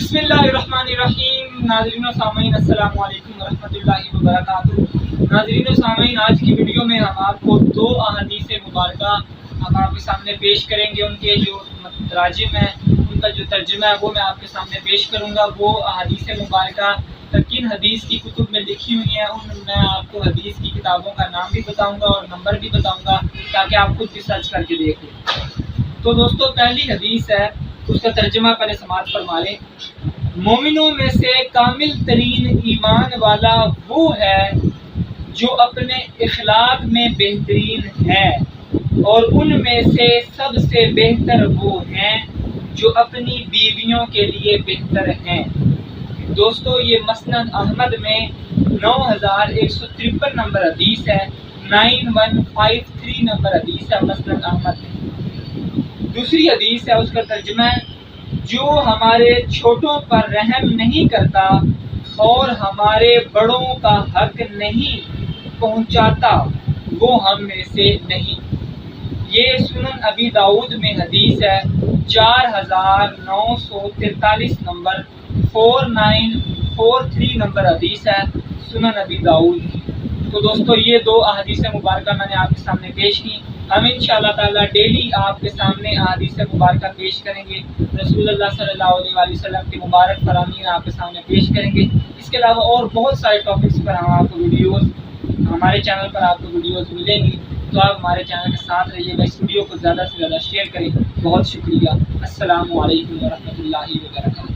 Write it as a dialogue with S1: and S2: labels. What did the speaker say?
S1: बिस्मिल्लाहिर्रहमानिर्रहीम। नाज़रीन व सामीन अस्सलाम वालेकुम वरहमतुल्लाहि वबरकातुहू। नाज़रीन व सामीन, आज की वीडियो में हम आपको दो अहादीस मुबारका हम आपके सामने पेश करेंगे। उनके जो तराजिम है, उनका जो तर्जुमा है वो मैं आपके सामने पेश करूँगा। वो अहादीस मुबारका किन हदीस की कुतुब में लिखी हुई हैं, उन मैं आपको हदीस की किताबों का नाम भी बताऊँगा और नंबर भी बताऊँगा, ताकि आप खुद भी सर्च करके देख लें। तो दोस्तों, पहली हदीस है, उसका तर्जुमा पहले समाअत फरमा लें। मोमिनों में से कामिल तरीन ईमान वाला वो है जो अपने इखलाक में बेहतरीन है, और उनमें से सबसे बेहतर वो हैं जो अपनी बीवियों के लिए बेहतर हैं। दोस्तों, ये मसनद अहमद में 9153 नंबर हदीस है, 9153 नंबर हदीस है मसनद अहमद में। दूसरी हदीस है, उसका तर्जुमा है, जो हमारे छोटों पर रहम नहीं करता और हमारे बड़ों का हक नहीं पहुंचाता, वो हम में से नहीं। ये सुनन अबी दाऊद में हदीस है, 4943 नंबर, 4943 नंबर हदीस है सुनन अबी दाऊद की। तो दोस्तों, ये दो अहादीस मुबारका मैंने आपके सामने पेश की। हम इंशाअल्लाह ताला डेली आपके सामने अहादीस मुबारका पेश करेंगे। रसूलुल्लाह सल्लल्लाहु अलैहि वसल्लम के मुबारक फरामीन आपके सामने पेश करेंगे। इसके अलावा और बहुत सारे टॉपिक्स पर हम आपको हमारे चैनल पर आपको वीडियोस मिलेंगी। तो आप हमारे चैनल के साथ रहिएगा। इस वीडियो को ज़्यादा से ज़्यादा शेयर करें। बहुत शुक्रिया। अस्सलामु अलैकुम वरहमतुल्लाहि वबरकातुहू।